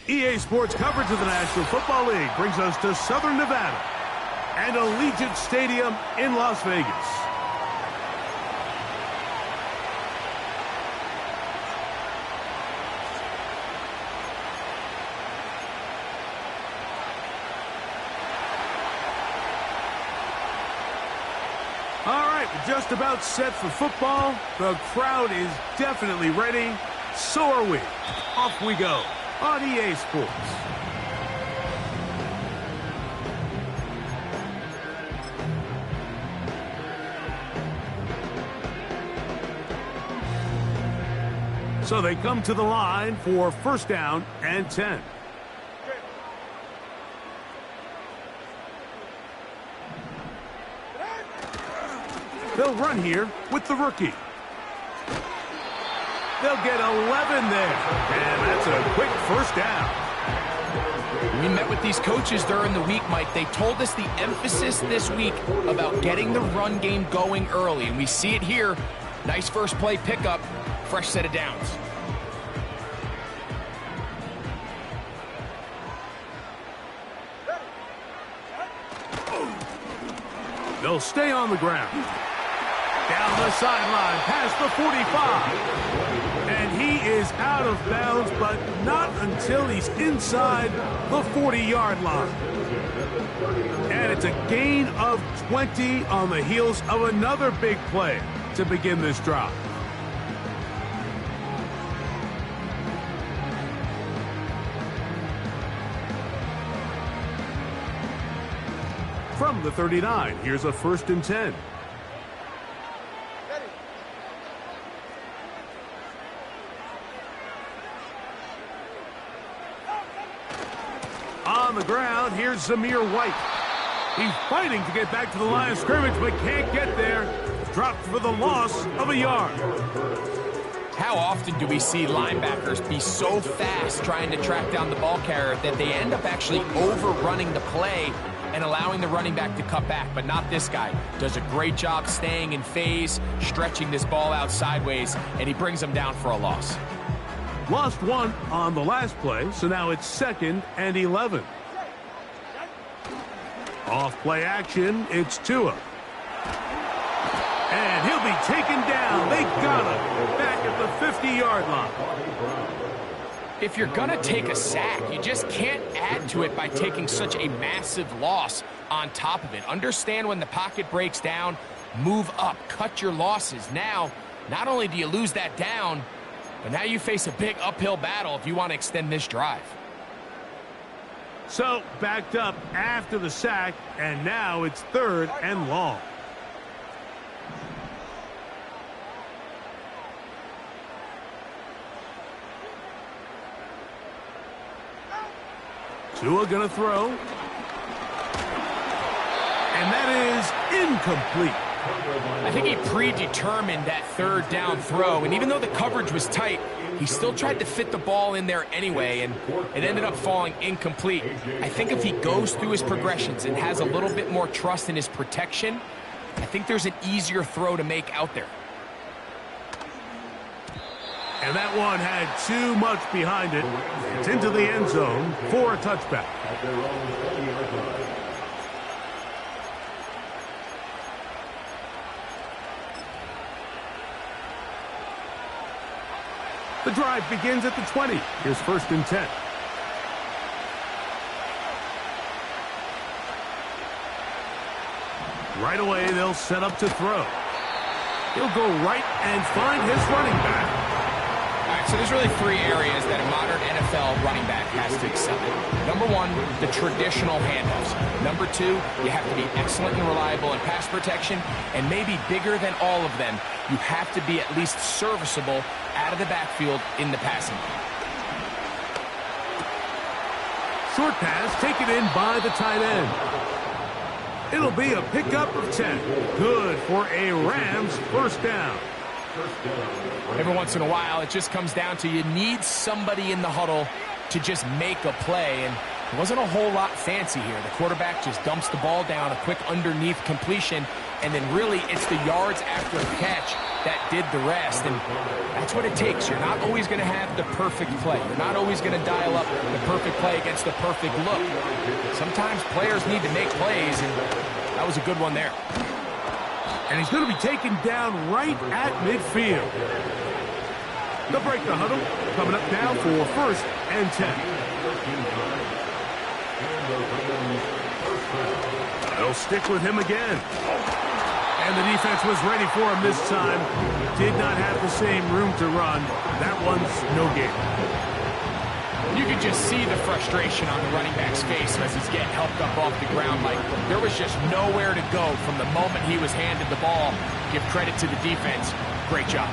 EA Sports coverage of the National Football League brings us to Southern Nevada and Allegiant Stadium in Las Vegas. All right, we're just about set for football. The crowd is definitely ready. So are we. Off we go on EA Sports. So they come to the line for first down and 10. They'll run here with the rookie. They'll get 11 there. And that's a quick first down. We met with these coaches during the week, Mike. They told us the emphasis this week about getting the run game going early. And we see it here. Nice first play pickup. Fresh set of downs. They'll stay on the ground. Down the sideline, past the 45. And he is out of bounds, but not until he's inside the 40-yard line. And it's a gain of 20 on the heels of another big play to begin this drive. From the 39, here's a first and 10. On the ground, here's Zamir White. He's fighting to get back to the line of scrimmage, but can't get there. Dropped for the loss of a yard. How often do we see linebackers be so fast trying to track down the ball carrier that they end up actually overrunning the play and allowing the running back to cut back? But not this guy. Does a great job staying in phase, stretching this ball out sideways, and he brings them down for a loss. Lost one on the last play, so now it's 2nd and 11. Off play action, it's Tua. And he'll be taken down. They got him back at the 50-yard line. If you're going to take a sack, you just can't add to it by taking such a massive loss on top of it. Understand when the pocket breaks down, move up, cut your losses. Now, not only do you lose that down, but now you face a big uphill battle if you want to extend this drive. So, backed up after the sack, and now it's 3rd and long. Tua gonna throw. And that is incomplete. I think he predetermined that 3rd down throw, and even though the coverage was tight, he still tried to fit the ball in there anyway, and it ended up falling incomplete. I think if he goes through his progressions and has a little bit more trust in his protection, I think there's an easier throw to make out there. And that one had too much behind it. It's into the end zone for a touchback. The drive begins at the 20. Here's 1st and 10. Right away, they'll set up to throw. He'll go right and find his running back. All right, so there's really 3 areas that a modern NFL running back has to excel in. Number 1, the traditional handoffs. Number 2, you have to be excellent and reliable in pass protection. And maybe bigger than all of them, you have to be at least serviceable out of the backfield in the passing game. Short pass taken in by the tight end. It'll be a pickup of 10. Good for a Rams first down. Every once in a while, it just comes down to you need somebody in the huddle to just make a play. And It wasn't a whole lot fancy here. The quarterback just dumps the ball down, a quick underneath completion, and then really it's the yards after the catch that did the rest. And that's what it takes. You're not always going to have the perfect play. You're not always going to dial up the perfect play against the perfect look. Sometimes players need to make plays, and that was a good one there. And he's going to be taken down right at midfield. They'll break the huddle. Coming up now for 1st and 10. They'll stick with him again. And the defense was ready for him this time. Did not have the same room to run. That one's no gain. You could just see the frustration on the running back's face as he's getting helped up off the ground. Like, there was just nowhere to go from the moment he was handed the ball. Give credit to the defense. Great job.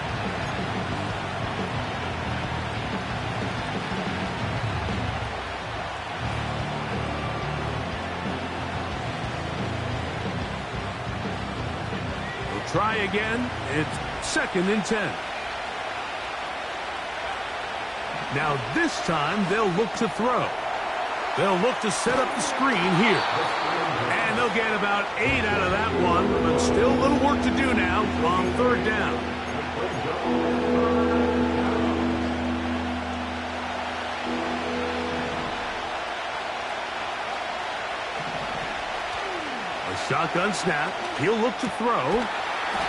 Try again. It's 2nd and 10. Now this time they'll look to throw. They'll look to set up the screen here. And they'll get about 8 out of that one, but still a little work to do now on 3rd down. A shotgun snap. He'll look to throw.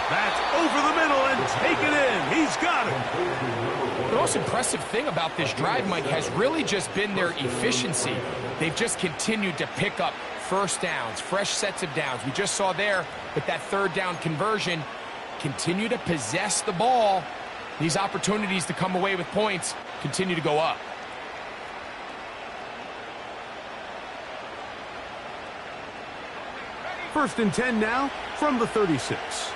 That's over the middle and take it in. He's got it. The most impressive thing about this drive, Mike, has really just been their efficiency. They've just continued to pick up first downs, fresh sets of downs. We just saw there with that 3rd down conversion, continue to possess the ball. These opportunities to come away with points continue to go up. First and 10 now from the 36.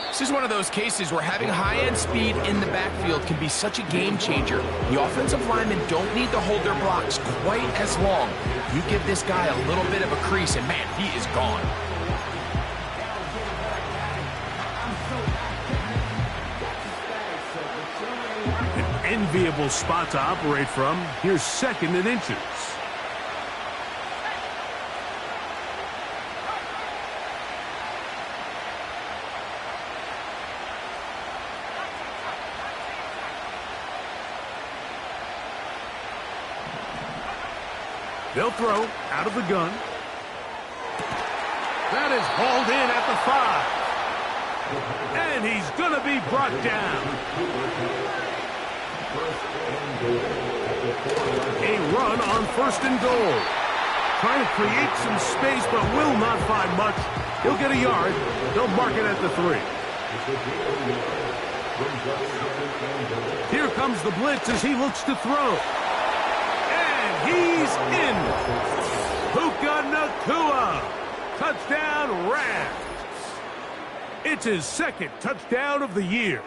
This is one of those cases where having high-end speed in the backfield can be such a game changer. The offensive linemen don't need to hold their blocks quite as long. You give this guy a little bit of a crease, and man, he is gone. An enviable spot to operate from. Here's 2nd and inches. They'll throw out of the gun. That is hauled in at the 5. And he's going to be brought down. A run on 1st and goal. Trying to create some space, but will not find much. He'll get a yard. They'll mark it at the 3. Here comes the blitz as he looks to throw. He's in. Puka Nacua. Touchdown, Rams. It's his 2nd touchdown of the year.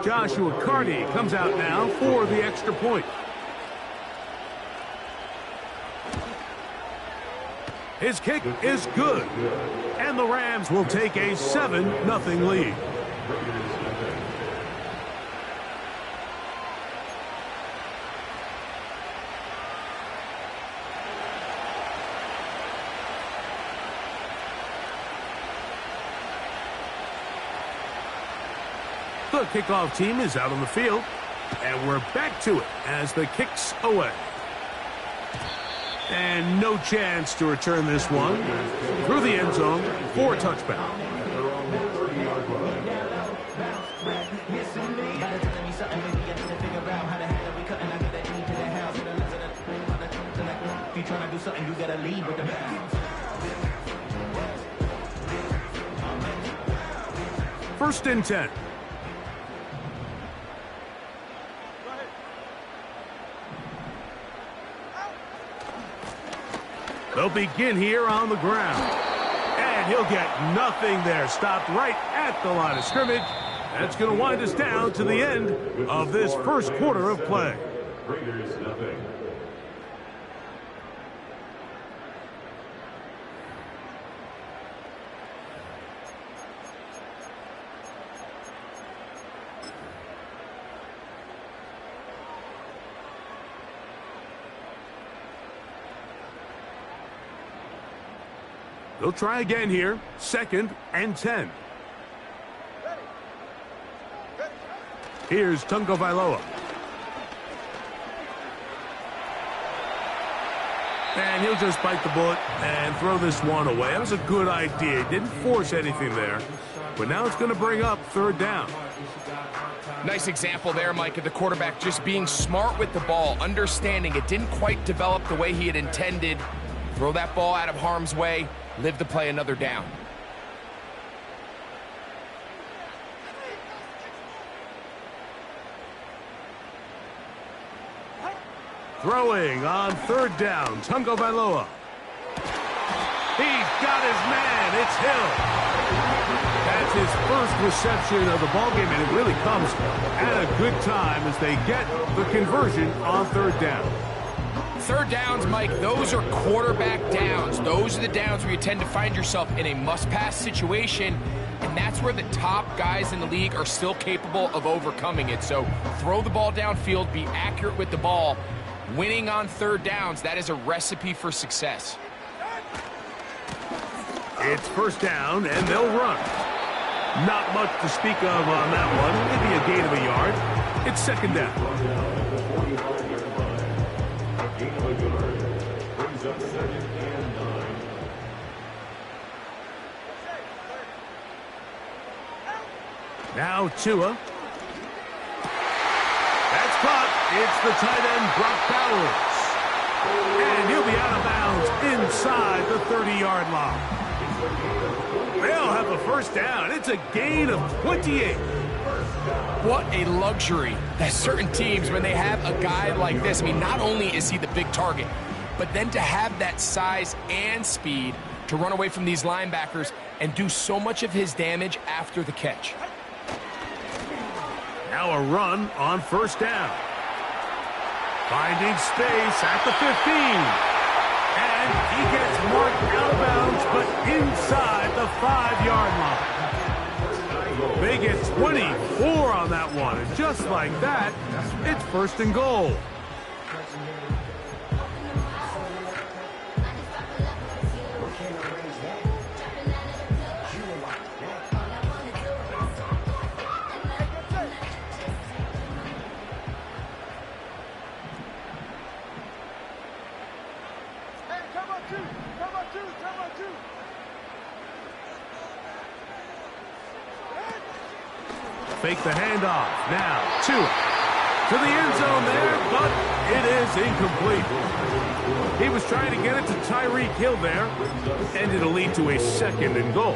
Joshua Carty comes out now for the extra point. His kick is good. And the Rams will take a 7-0 lead. The kickoff team is out on the field, and we're back to it as the kick's away. And no chance to return this one through the end zone for a touchback. First and 10. They'll begin here on the ground. And he'll get nothing there. Stopped right at the line of scrimmage. That's going to wind us down to the end of this first quarter of play. They'll try again here. 2nd and 10. Here's Tagovailoa. And he'll just bite the bullet and throw this one away. That was a good idea. He didn't force anything there. But now it's going to bring up 3rd down. Nice example there, Mike, of the quarterback just being smart with the ball, understanding it didn't quite develop the way he had intended. Throw that ball out of harm's way, live to play another down. Throwing on 3rd down, Tagovailoa. He's got his man. It's Hill. That's his first reception of the ballgame, and it really comes at a good time as they get the conversion on 3rd down. 3rd downs, Mike, those are quarterback downs. Those are the downs where you tend to find yourself in a must-pass situation, and that's where the top guys in the league are still capable of overcoming it. So throw the ball downfield, be accurate with the ball. Winning on 3rd downs, that is a recipe for success. It's 1st down, and they'll run. Not much to speak of on that one. Maybe a gain of a yard. It's 2nd down. Now Tua. That's caught. It's the tight end, Brock Bowers. And he'll be out of bounds inside the 30-yard line. They'll have a 1st down. It's a gain of 28. What a luxury that certain teams, when they have a guy like this, I mean, not only is he the big target, but then to have that size and speed to run away from these linebackers and do so much of his damage after the catch. Now a run on 1st down. Finding space at the 15. And he gets marked out of bounds, but inside the 5-yard line. They get 24 on that one. And just like that, it's 1st and goal. Fake the handoff. Now, Tua to the end zone there, but it is incomplete. He was trying to get it to Tyreek Hill there, and it'll lead to a 2nd and goal.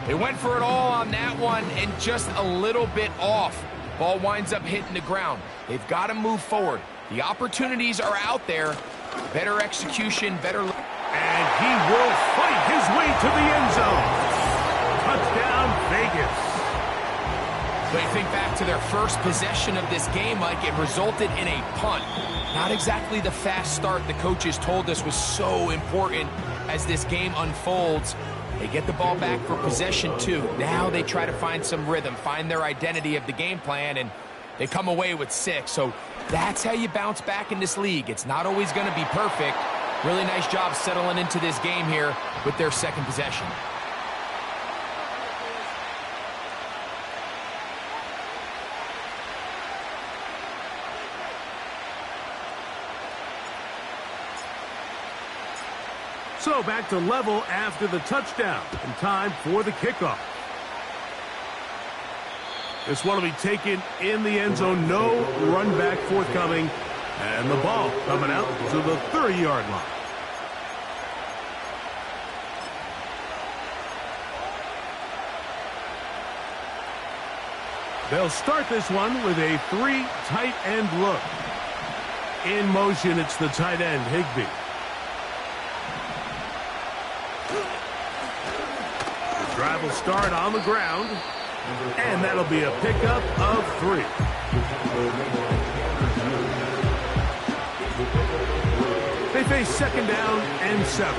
They went for it all on that one and just a little bit off. Ball winds up hitting the ground. They've got to move forward. The opportunities are out there. Better execution, better... And he will fight his way to the end zone. Touchdown, Vegas. So you think back to their first possession of this game, Mike, it resulted in a punt. Not exactly the fast start the coaches told us was so important as this game unfolds. They get the ball back for possession 2. Now they try to find some rhythm, find their identity of the game plan, and they come away with 6. So that's how you bounce back in this league. It's not always going to be perfect. Really nice job settling into this game here with their 2nd possession. So back to level after the touchdown, and time for the kickoff. This one will be taken in the end zone. No run back forthcoming, and the ball coming out to the 30-yard line. They'll start this one with a 3 tight end look. In motion, it's the tight end, Higbee. Drive will start on the ground, and that'll be a pickup of 3. They face 2nd down and 7.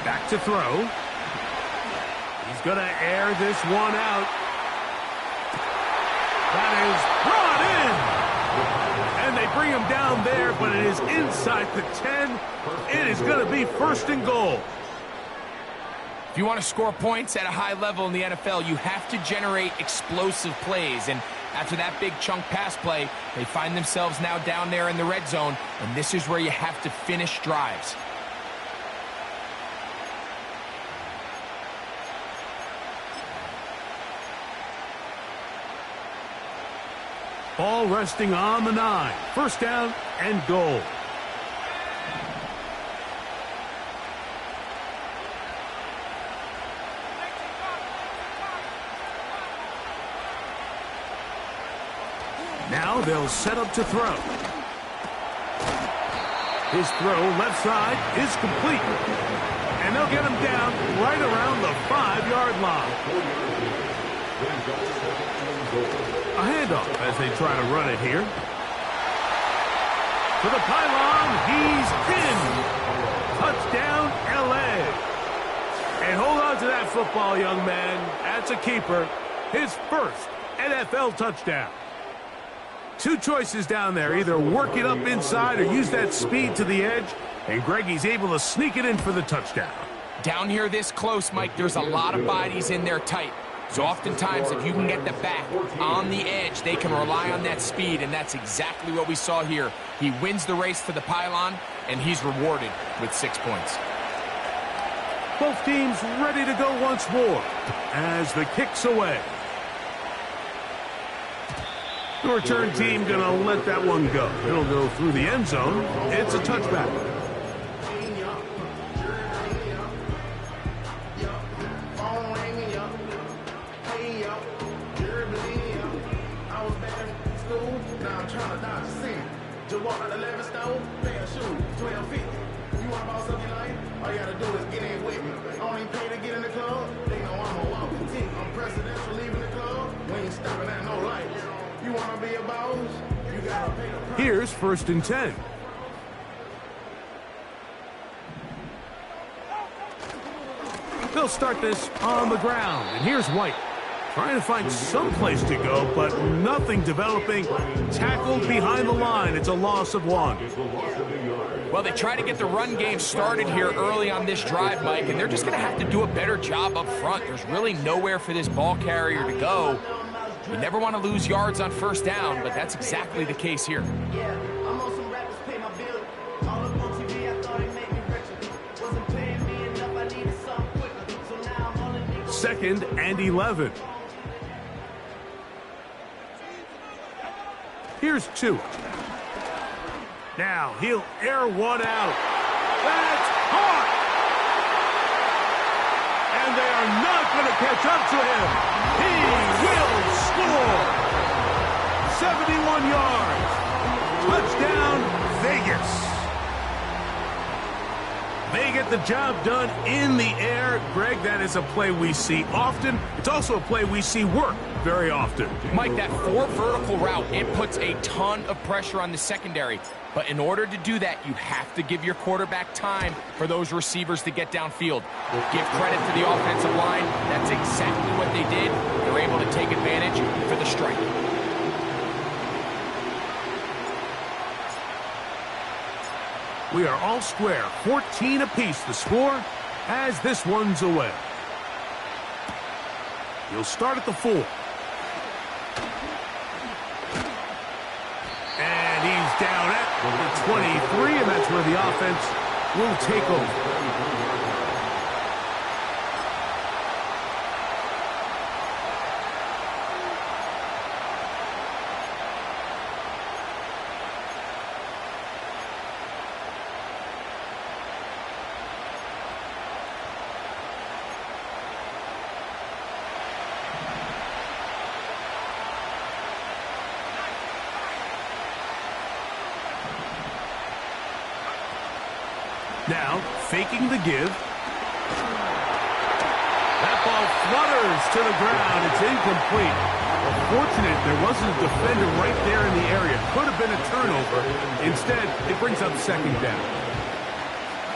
Back to throw. He's going to air this one out. That is brought in. And they bring him down there, but it is inside the 10. It is going to be 1st and goal. If you want to score points at a high level in the NFL, you have to generate explosive plays. And after that big chunk pass play, they find themselves now down there in the red zone, and this is where you have to finish drives. Ball resting on the 9. 1st down and goal. Now they'll set up to throw. His throw left side is complete. And they'll get him down right around the 5-yard line. A handoff as they try to run it here. To the pylon, he's in. Touchdown, L.A. And hold on to that football, young man. That's a keeper. His 1st NFL touchdown. 2 choices down there. Either work it up inside or use that speed to the edge. And Greggy's able to sneak it in for the touchdown. Down here this close, Mike, there's a lot of bodies in there tight. So oftentimes, if you can get the back on the edge, they can rely on that speed, and that's exactly what we saw here. He wins the race to the pylon, and he's rewarded with 6 points. Both teams ready to go once more as the kick's away. The return team going to let that one go. It'll go through the end zone. It's a touchback. Here's 1st and 10. They'll start this on the ground. And here's White. Trying to find some place to go, but nothing developing. Tackled behind the line. It's a loss of 1. Well, they try to get the run game started here early on this drive, Mike, and they're just going to have to do a better job up front. There's really nowhere for this ball carrier to go. You never want to lose yards on 1st down, but that's exactly the case here. 2nd and 11. Here's 2. Now he'll air one out. That's hot! And they are not going to catch up to him. He will score. 71 yards. Touchdown, Vegas. They get the job done in the air. Greg, that is a play we see often. It's also a play we see work very often. Mike, that 4 vertical route, it puts a ton of pressure on the secondary. But in order to do that, you have to give your quarterback time for those receivers to get downfield. Give credit to the offensive line. That's exactly what they did. They're able to take advantage for the strike. We are all square. 14 apiece the score as this one's away. He'll start at the 4. And he's down at the 23, and that's where the offense will take over. Now, faking the give. That ball flutters to the ground. It's incomplete. Fortunate there wasn't a defender right there in the area. Could have been a turnover. Instead, it brings up 2nd down.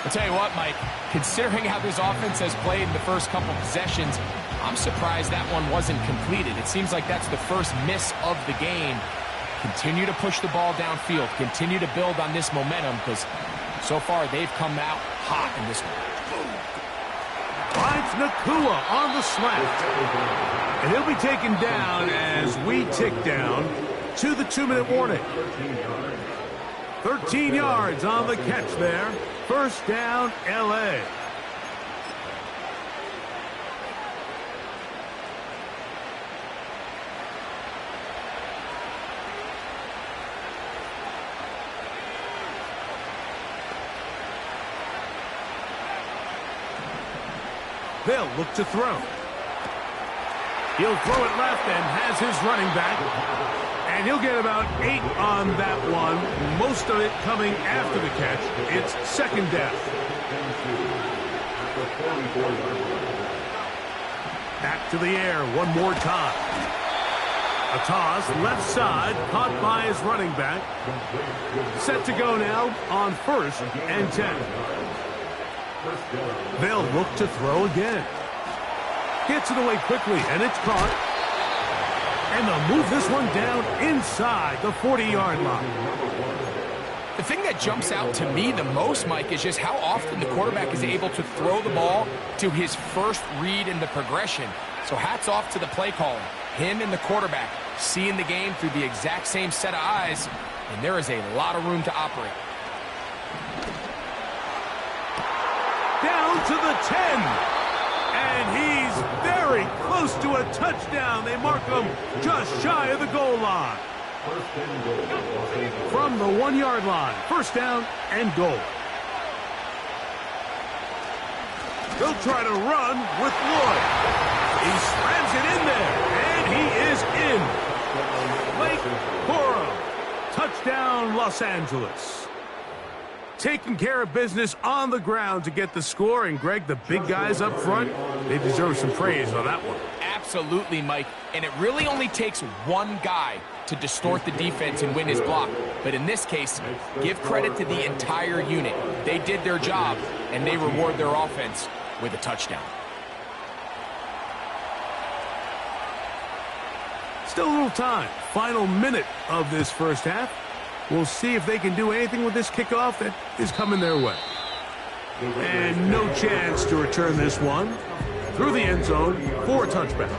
I'll tell you what, Mike, considering how this offense has played in the first couple possessions, I'm surprised that one wasn't completed. It seems like that's the first miss of the game. Continue to push the ball downfield. Continue to build on this momentum because so far they've come out hot in this one. Finds Nakua on the slant. And he'll be taken down as we tick down to the 2-minute warning. 13 yards on the catch there. First down, L.A. They'll look to throw. He'll throw it left and has his running back. And he'll get about 8 on that one. Most of it coming after the catch. It's second down. Back to the air one more time. A toss left side caught by his running back. Set to go now on 1st and 10. They'll look to throw again. Gets it away quickly, and it's caught. And they'll move this one down inside the 40-yard line. The thing that jumps out to me the most, Mike, is just how often the quarterback is able to throw the ball to his first read in the progression. So hats off to the play caller. Him and the quarterback seeing the game through the exact same set of eyes, and there is a lot of room to operate. Down to the 10. And he's very close to a touchdown. They mark him just shy of the goal line. From the 1-yard line, first down and goal. They'll try to run with Lloyd. He slams it in there, and he is in. Blake Corum, touchdown Los Angeles. Taking care of business on the ground to get the score. And, Greg, the big guys up front, they deserve some praise on that one. Absolutely, Mike. And it really only takes one guy to distort the defense and win his block. But in this case, give credit to the entire unit. They did their job, and they reward their offense with a touchdown. Still a little time. Final minute of this first half. We'll see if they can do anything with this kickoff that is coming their way. And no chance to return this one through the end zone for a touchback.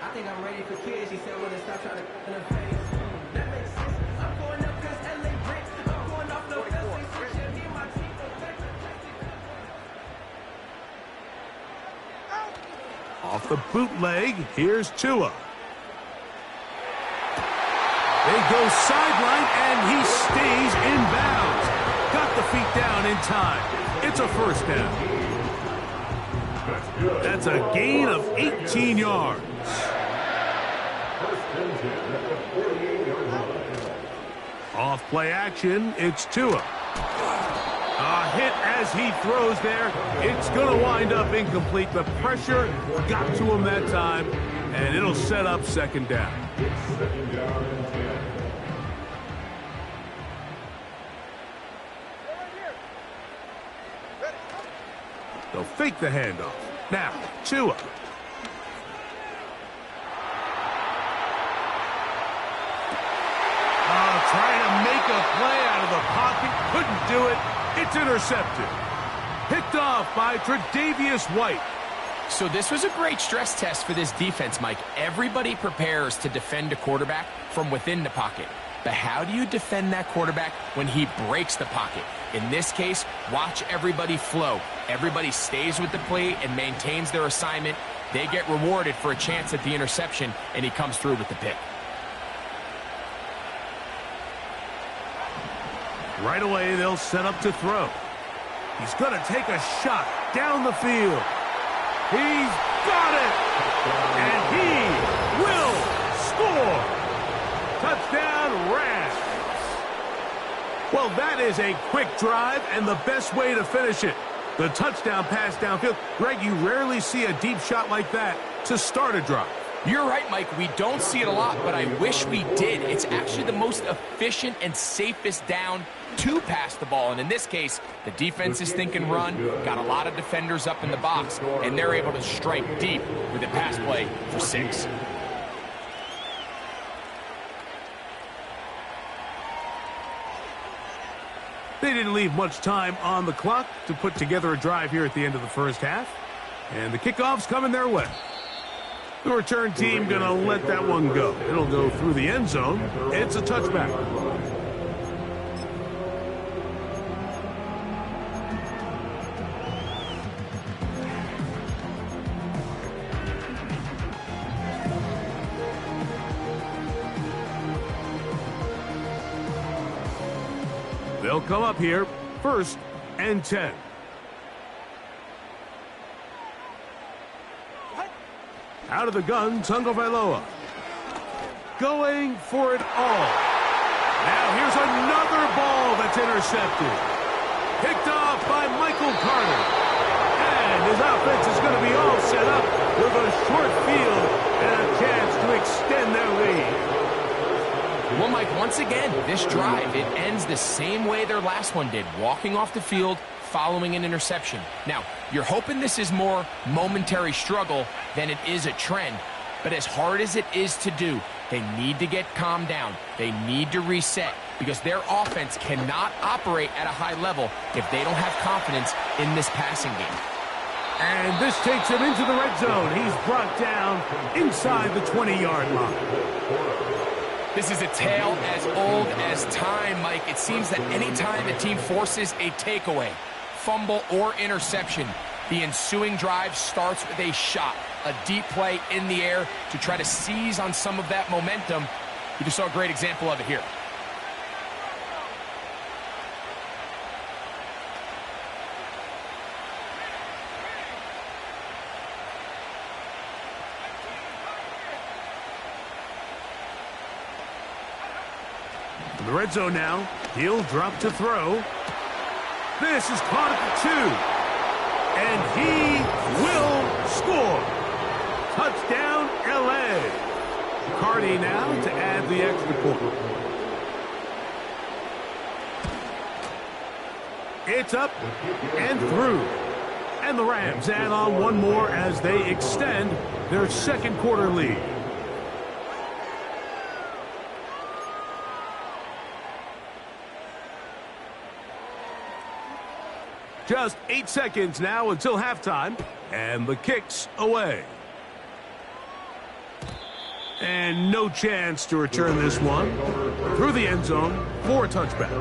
I think I'm ready for kids. He said when they stop trying to interface. That makes sense. I'm going up because LA bricks. I'm going off no fence. Me and my team. Off the bootleg, here's Tua. They go sideline, and he stays in bounds. Got the feet down in time. It's a first down. That's a gain of 18 yards. Off play action, it's Tua. A hit as he throws there. It's going to wind up incomplete. The pressure got to him that time, and it'll set up second down. They'll fake the handoff. Now, Tua. Trying to make a play out of the pocket. Couldn't do it. It's intercepted. Picked off by Tre'Davious White. So this was a great stress test for this defense, Mike. Everybody prepares to defend a quarterback from within the pocket. But how do you defend that quarterback when he breaks the pocket? In this case, watch everybody flow. Everybody stays with the play and maintains their assignment. They get rewarded for a chance at the interception, and he comes through with the pick. Right away, they'll set up to throw. He's going to take a shot down the field. He's got it! And he will score! Touchdown, Rams! Well, that is a quick drive and the best way to finish it. The touchdown pass downfield. Greg, you rarely see a deep shot like that to start a drive. You're right, Mike. We don't see it a lot, but I wish we did. It's actually the most efficient and safest down to pass the ball. And in this case, the defense is thinking run, got a lot of defenders up in the box, and they're able to strike deep with a pass play for 6. They didn't leave much time on the clock to put together a drive here at the end of the first half. And the kickoff's coming their way. The return team going to let that one go. It'll go through the end zone. It's a touchback. They'll come up here, 1st and 10. Out of the gun, Tagovailoa. Going for it all. Now here's another ball that's intercepted. Picked off by Michael Carter. And his offense is going to be all set up with a short field and a chance to extend their lead. Well, Mike, once again, this drive, it ends the same way their last one did, walking off the field, following an interception. Now, you're hoping this is more momentary struggle than it is a trend, but as hard as it is to do, they need to get calmed down. They need to reset because their offense cannot operate at a high level if they don't have confidence in this passing game. And this takes him into the red zone. He's brought down inside the 20-yard line. This is a tale as old as time, Mike. It seems that any time a team forces a takeaway, fumble, or interception, the ensuing drive starts with a shot, a deep play in the air to try to seize on some of that momentum. We just saw a great example of it here. In the red zone now, he'll drop to throw. This is caught at the 2. And he will score. Touchdown, L.A. Cardi now to add the extra point. It's up and through. And the Rams add on one more as they extend their second quarter lead. Just 8 seconds now until halftime, and the kick's away. And no chance to return this one through the end zone for a touchback.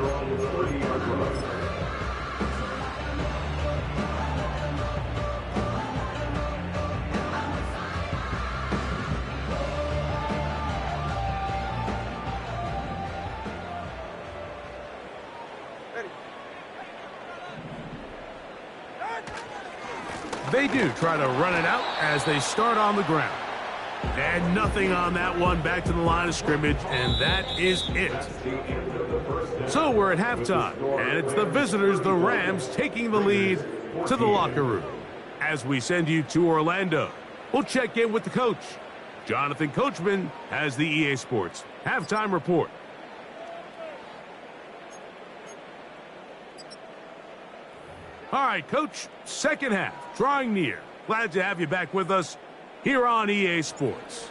They do try to run it out as they start on the ground. And nothing on that one, back to the line of scrimmage, and that is it. So we're at halftime, and it's the visitors, the Rams, taking the lead to the locker room. As we send you to Orlando, we'll check in with the coach. Jonathan Coachman has the EA Sports halftime report. All right, Coach, second half, drawing near. Glad to have you back with us here on EA Sports.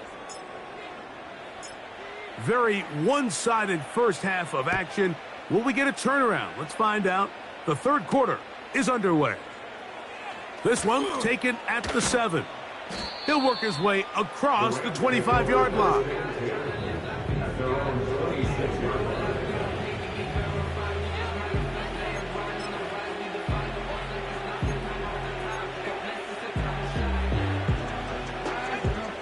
Very one-sided first half of action. Will we get a turnaround? Let's find out. The third quarter is underway. This one taken at the 7. He'll work his way across the 25-yard line.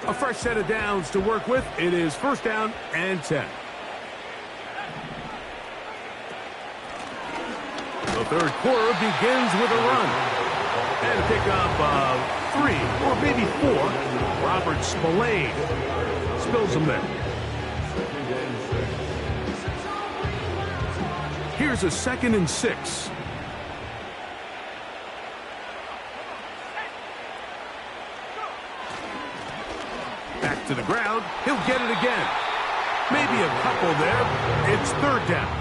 A fresh set of downs to work with. It is first down and 10. The third quarter begins with a run. And a pickup of 3 or maybe 4. Robert Spillane spills them there. Here's a 2nd and 6. To to the ground. He'll get it again. Maybe a couple there. It's third down.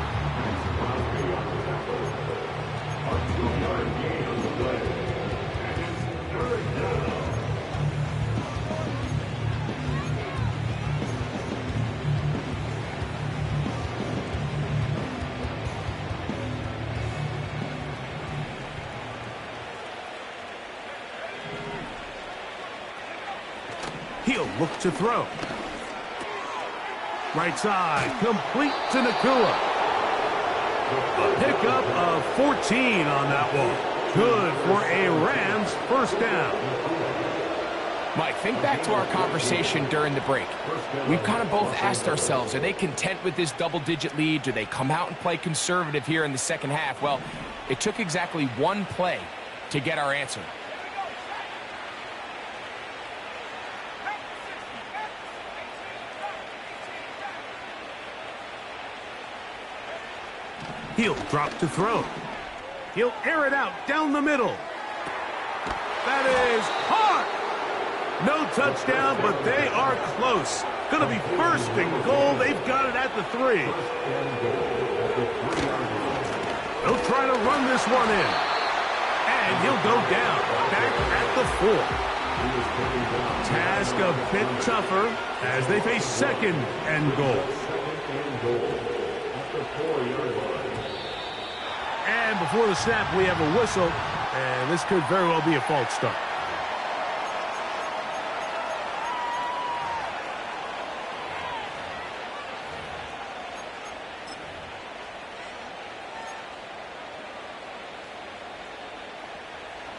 He'll look to throw. Right side, complete to Nakua. A pickup of 14 on that one. Good for a Rams first down. Mike, think back to our conversation during the break. We've kind of both asked ourselves, are they content with this double-digit lead? Do they come out and play conservative here in the second half? Well, it took exactly one play to get our answer. He'll drop to throw. He'll air it out down the middle. That is hard. No touchdown, but they are close. Going to be first and goal. They've got it at the 3. They'll try to run this one in. And he'll go down back at the 4. Task a bit tougher as they face second and goal. And before the snap, we have a whistle, and this could very well be a false start.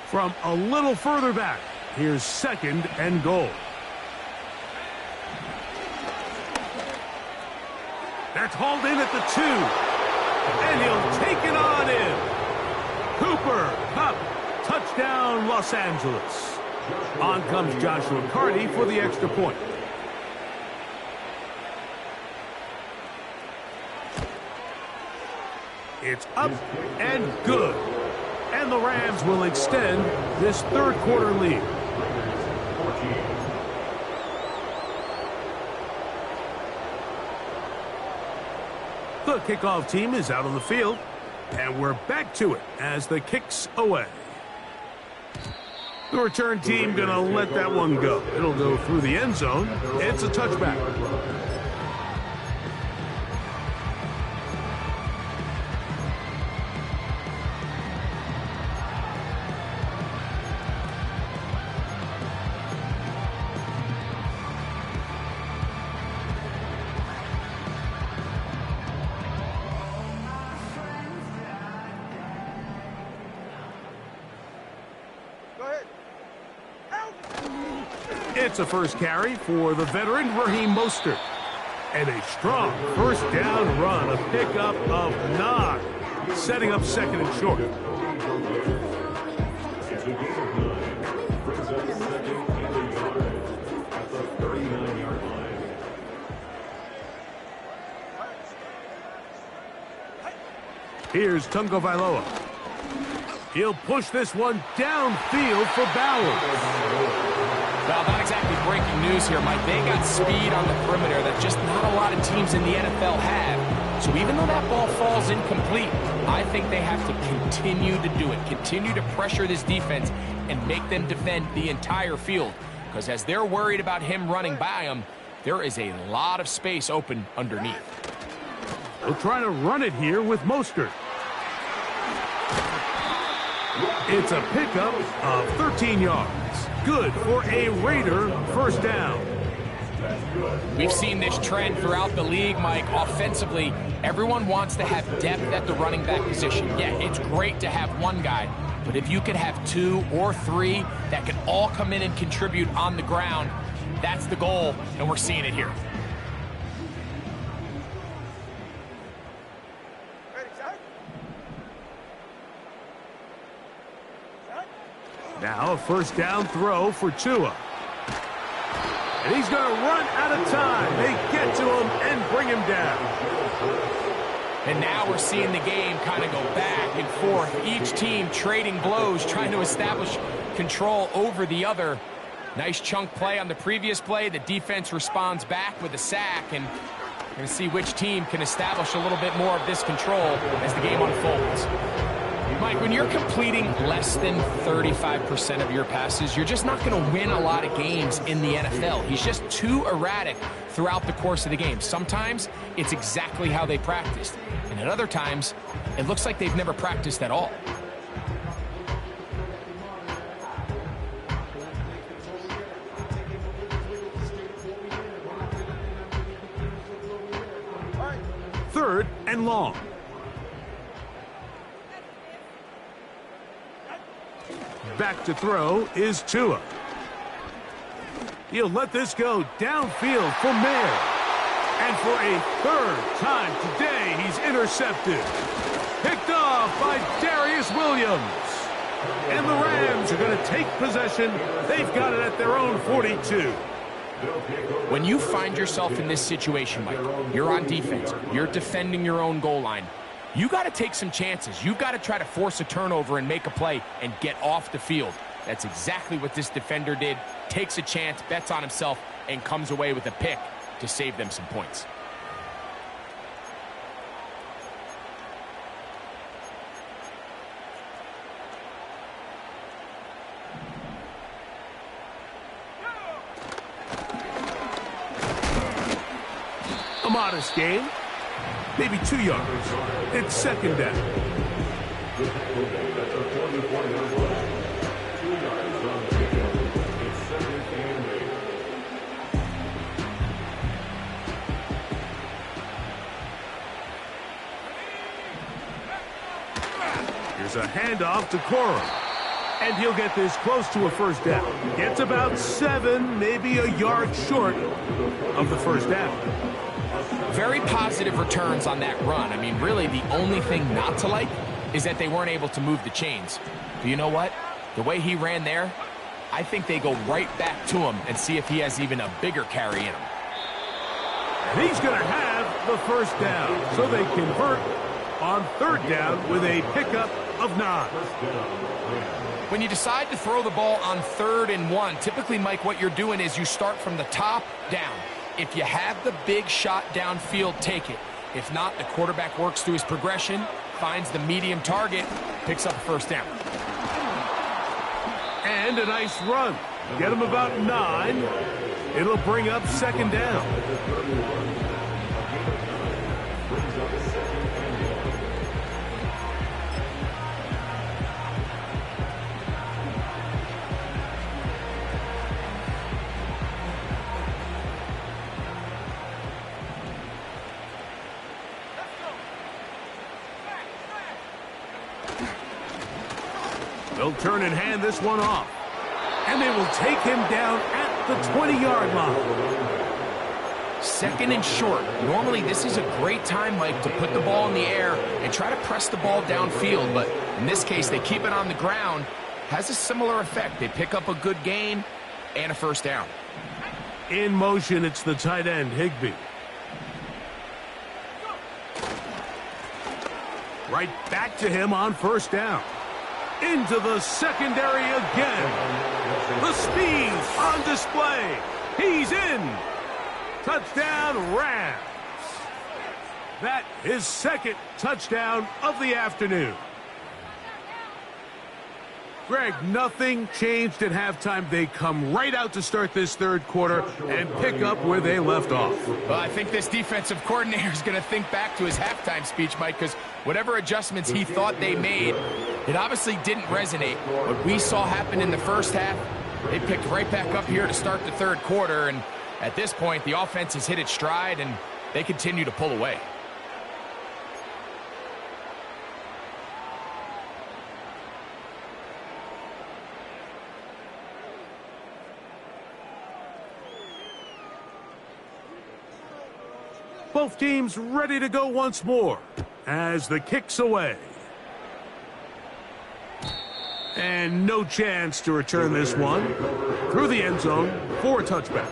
From a little further back, here's second and goal. That's hauled in at the 2. And he'll take it on in. Cooper, Cup, touchdown Los Angeles. On comes Joshua Carty for the extra point. It's up and good. And the Rams will extend this third quarter lead. The kickoff team is out on the field, and we're back to it as the kick's away. The return team going to let that one go. It'll go through the end zone. It's a touchback. It's a first carry for the veteran Raheem Mostert. And a strong first down run, a pickup of 9, setting up second and short. Here's Tungo Vailoa. He'll push this one downfield for Bowers. Well, not exactly breaking news here, Mike. They got speed on the perimeter that just not a lot of teams in the NFL have. So even though that ball falls incomplete, I think they have to continue to do it. Continue to pressure this defense and make them defend the entire field. Because as they're worried about him running by them, there is a lot of space open underneath. They'll try to run it here with Mostert. It's a pickup of 13 yards. Good for a Raider first down. We've seen this trend throughout the league, Mike. Offensively, everyone wants to have depth at the running back position. Yeah, it's great to have one guy, but if you could have 2 or 3 that can all come in and contribute on the ground, that's the goal, and we're seeing it here. Now a first down throw for Tua. And he's going to run out of time. They get to him and bring him down. And now we're seeing the game kind of go back and forth. Each team trading blows, trying to establish control over the other. Nice chunk play on the previous play. The defense responds back with a sack, and we're going to see which team can establish a little bit more of this control as the game unfolds. Mike, when you're completing less than 35% of your passes, you're just not going to win a lot of games in the NFL. He's just too erratic throughout the course of the game. Sometimes it's exactly how they practiced, and at other times, it looks like they've never practiced at all. Third and long. Back to throw is Tua. He'll let this go downfield for Mayer. And for a third time today, he's intercepted. Picked off by Darius Williams. And the Rams are going to take possession. They've got it at their own 42. When you find yourself in this situation, Mike, you're on defense, you're defending your own goal line, you got to take some chances. You've got to try to force a turnover and make a play and get off the field. That's exactly what this defender did. Takes a chance, bets on himself, and comes away with a pick to save them some points. A modest gain, maybe 2 yards. It's second down. Here's a handoff to Cora. And he'll get this close to a first down. Gets about 7, maybe a yard short of the first down. Very positive returns on that run. I mean, really, the only thing not to like is that they weren't able to move the chains. But you know what? The way he ran there, I think they go right back to him and see if he has even a bigger carry in him. And he's going to have the first down. So they convert on third down with a pickup of 9. When you decide to throw the ball on 3rd and 1, typically, Mike, what you're doing is you start from the top down. If you have the big shot downfield, take it. If not, the quarterback works through his progression, finds the medium target, picks up a first down. And a nice run. Get him about 9. It'll bring up second down. They'll turn and hand this one off. And they will take him down at the 20-yard line. Second and short. Normally, this is a great time, Mike, to put the ball in the air and try to press the ball downfield. But in this case, they keep it on the ground. Has a similar effect. They pick up a good gain and a first down. In motion, it's the tight end, Higbee. Right back to him on first down. Into the secondary again. The speed on display. He's in. Touchdown, Rams. That is second touchdown of the afternoon. Greg, nothing changed at halftime. They come right out to start this third quarter and pick up where they left off. Well, I think this defensive coordinator is going to think back to his halftime speech, Mike, because whatever adjustments he thought they made, it obviously didn't resonate. What we saw happen in the first half, they picked right back up here to start the third quarter, and at this point, the offense has hit its stride, and they continue to pull away. Both teams ready to go once more as the kick's away. And no chance to return this one through the end zone for a touchback.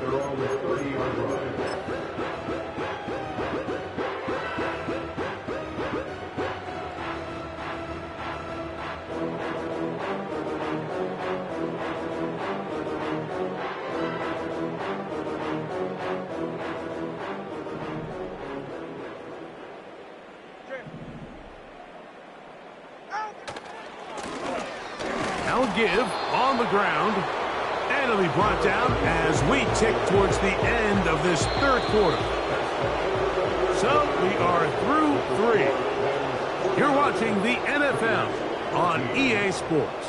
Now a give on the ground. And it'll be brought down as we tick towards the end of this third quarter. So we are through 3. You're watching the NFL on EA Sports.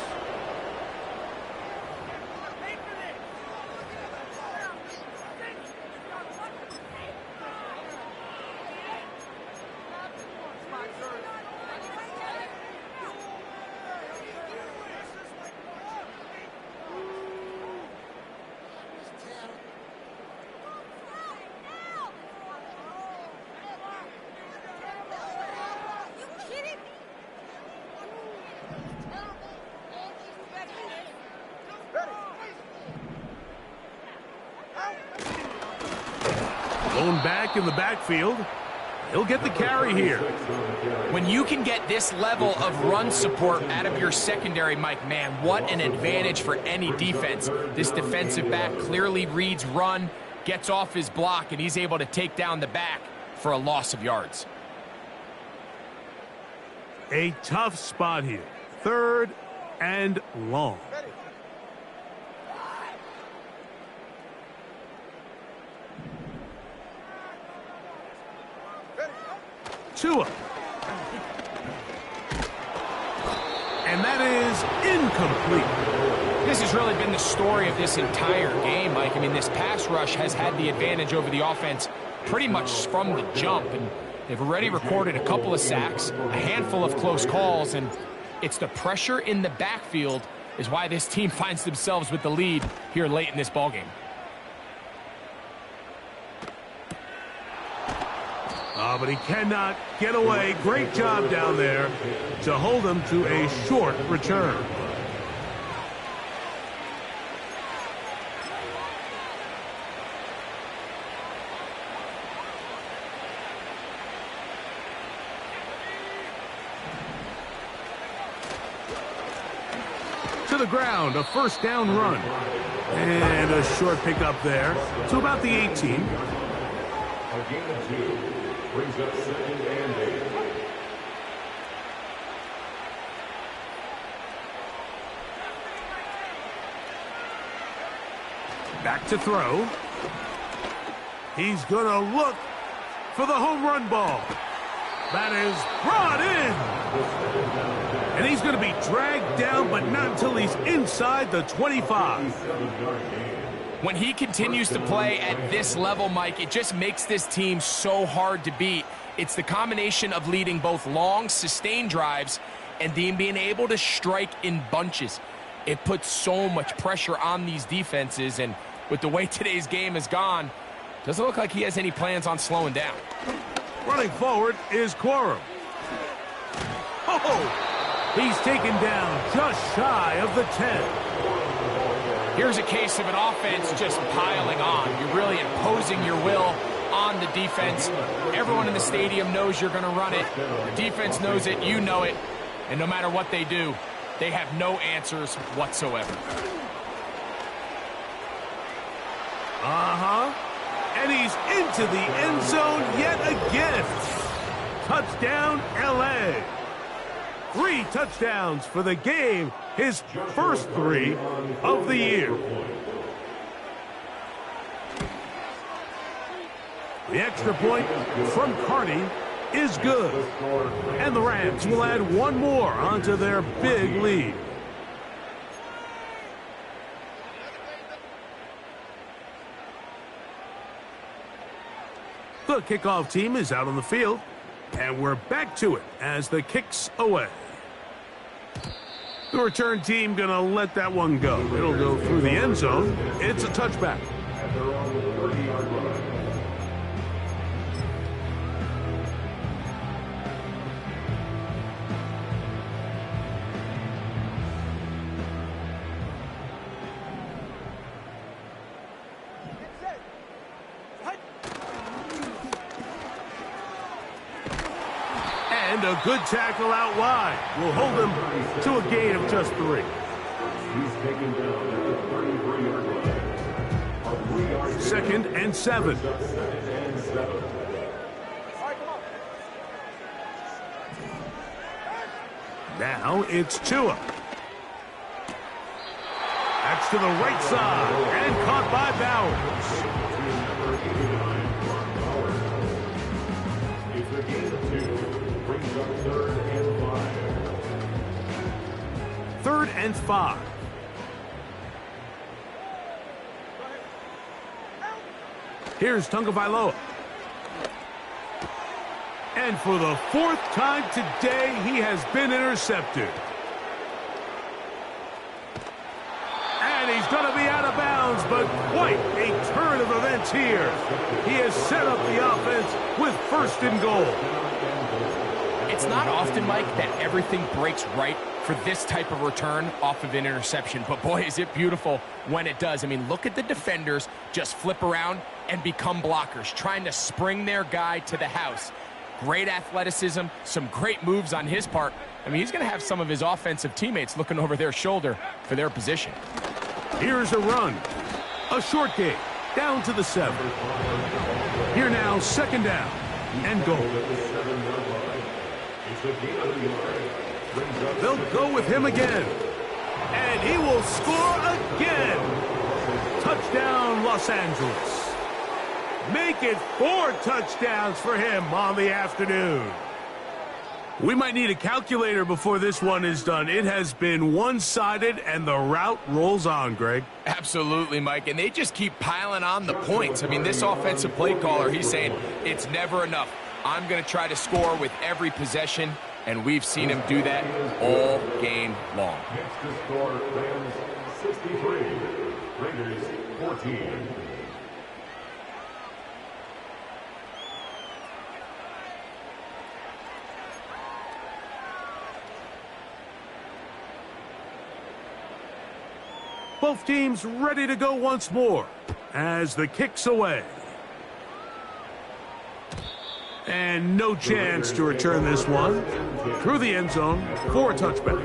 Blown back in the backfield. He'll get the carry here. When you can get this level of run support out of your secondary, Mike, man, what an advantage for any defense. This defensive back clearly reads run, gets off his block, and he's able to take down the back for a loss of yards. A tough spot here. 3rd and long. Tua. And that is incomplete. This has really been the story of this entire game, Mike. I mean, this pass rush has had the advantage over the offense pretty much from the jump. And they've already recorded a couple of sacks, a handful of close calls, and it's the pressure in the backfield is why this team finds themselves with the lead here late in this ballgame. But he cannot get away. Great job down there to hold him to a short return. To the ground, a first down run. And a short pickup there to about the 18. A gain of 2 brings up 2nd and 8. Back to throw. He's going to look for the home run ball. That is brought in. And he's going to be dragged down, but not until he's inside the 25. When he continues to play at this level, Mike, it just makes this team so hard to beat. It's the combination of leading both long, sustained drives and then being able to strike in bunches. It puts so much pressure on these defenses, and with the way today's game has gone, doesn't look like he has any plans on slowing down. Running forward is Quorum. Oh, he's taken down just shy of the 10. Here's a case of an offense just piling on. You're really imposing your will on the defense. Everyone in the stadium knows you're going to run it. The defense knows it, you know it. And no matter what they do, they have no answers whatsoever. And he's into the end zone yet again. Touchdown, LA. 3 touchdowns for the game. His first 3 of the year. The extra point from Carney is good. And the Rams will add one more onto their big lead. The kickoff team is out on the field. And we're back to it as the kick's away. The return team going to let that one go. It'll go through the end zone. It's a touchback. At their own 30-yard line. And a good tackle out wide will hold him to a gain of just 3. He's taken down at the 33-yard line. A 3-yard 2nd and 7. 2nd and 7. Now it's Tua. to the right side and caught by Bowers. It's a gain of 2. Brings up 3rd and 5. 3rd and 5. Here's Tagovailoa. And for the 4th time today, he has been intercepted. And he's going to be out of bounds, but quite a turn of events here. He has set up the offense with 1st and goal. It's not often, Mike, that everything breaks right for this type of return off of an interception. But boy, is it beautiful when it does. I mean, look at the defenders just flip around and become blockers, trying to spring their guy to the house. Great athleticism, some great moves on his part. I mean, he's going to have some of his offensive teammates looking over their shoulder for their position. Here's a run. A short game. Down to the 7. Here now, 2nd down. And goal. They'll go with him again. And he will score again. Touchdown, Los Angeles. Make it 4 touchdowns for him on the afternoon. We might need a calculator before this one is done. It has been one-sided, and the route rolls on, Greg. Absolutely, Mike, and they just keep piling on the points. I mean, this offensive play caller, he's saying it's never enough. I'm going to try to score with every possession, and we've seen him do that all game long. Next to score, Rams 63, Raiders 14. Both teams ready to go once more as the kick's away. And no chance to return this one. Through the end zone for a touchback.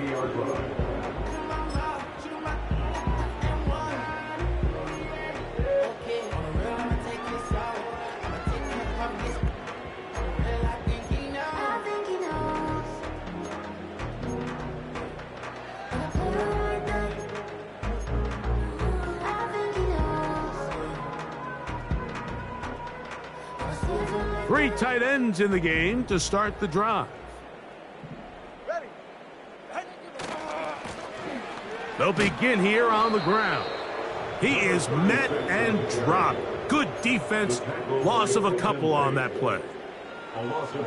Three tight ends in the game to start the drive. They'll begin here on the ground. He is met and dropped. Good defense. Loss of a couple on that play.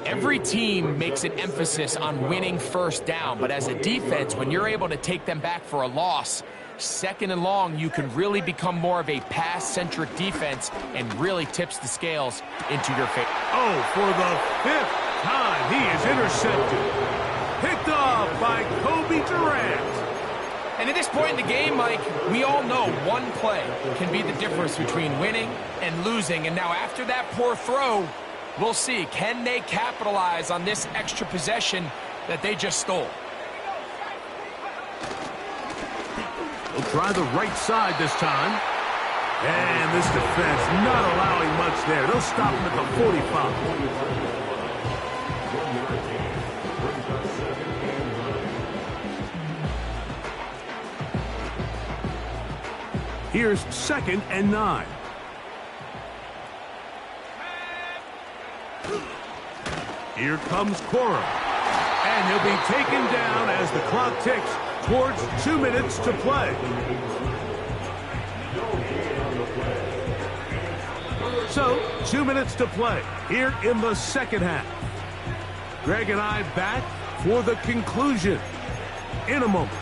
Every team makes an emphasis on winning 1st down, but as a defense, when you're able to take them back for a loss, 2nd and long, you can really become more of a pass-centric defense and really tips the scales into your favor. Oh, for the 5th time, he is intercepted. Picked off by Kobe Durant. And at this point in the game, Mike, we all know one play can be the difference between winning and losing. And now after that poor throw, we'll see, can they capitalize on this extra possession that they just stole? They'll try the right side this time. And this defense not allowing much there. They'll stop him at the 45. Here's 2nd and 9. Here comes Cora. And he'll be taken down as the clock ticks towards 2 minutes to play. So, 2 minutes to play here in the 2nd half. Greg and I back for the conclusion in a moment.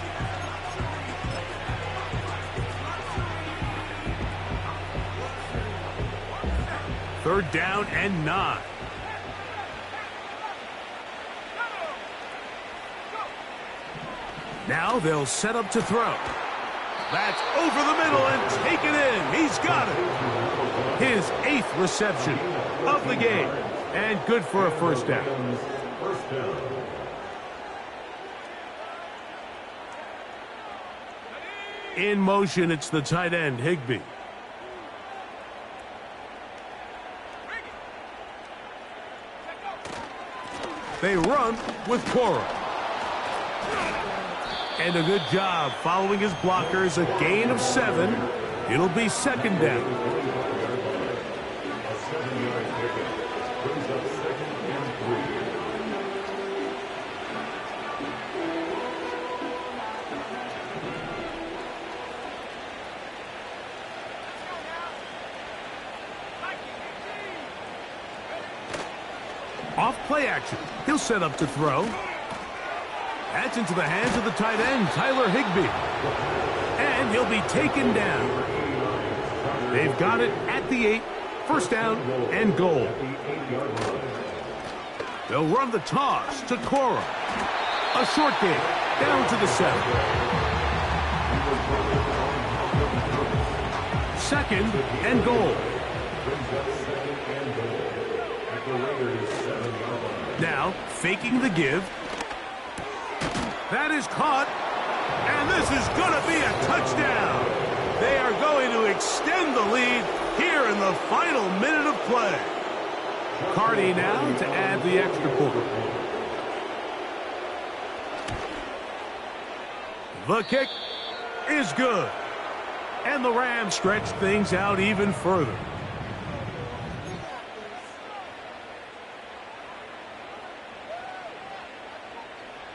Third down and 9. Now they'll set up to throw. That's over the middle and taken in. He's got it. His 8th reception of the game. And good for a 1st down. In motion, it's the tight end, Higbee. They run with Cora. And a good job following his blockers. A gain of 7. It'll be second down. A 7-yard pickup brings up 2nd and 3. Off play action. He'll set up to throw. That's into the hands of the tight end, Tyler Higbee. And he'll be taken down. They've got it at the 8. First down and goal. They'll run the toss to Cora. A short game down to the 7. Second and goal. Now, faking the give. That is caught. And this is going to be a touchdown. They are going to extend the lead here in the final minute of play. Cardi now to add the extra point. The kick is good. And the Rams stretch things out even further.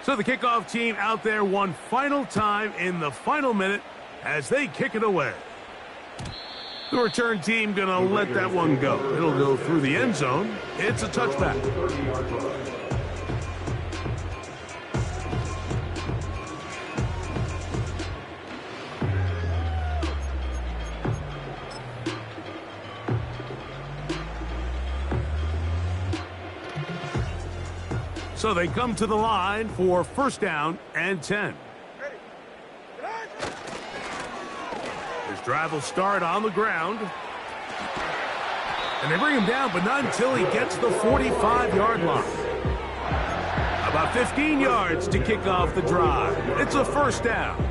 So the kickoff team out there one final time in the final minute as they kick it away. The return team going to let that one go. It'll go through the end zone. It's a touchback. So they come to the line for first down and 10. This drive will start on the ground. And they bring him down, but not until he gets the 45-yard line. About 15 yards to kick off the drive. It's a first down.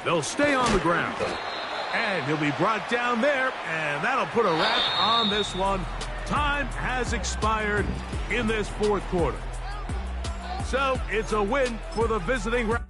They'll stay on the ground. And he'll be brought down there, and that'll put a wrap on this one. Time has expired in this fourth quarter. So it's a win for the visiting Rams.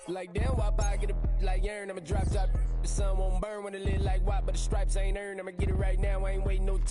Like damn, why I get a like urn? I'ma drop top. The sun won't burn when it lit like white, but the stripes ain't earned. I'ma get it right now. I ain't waiting no time.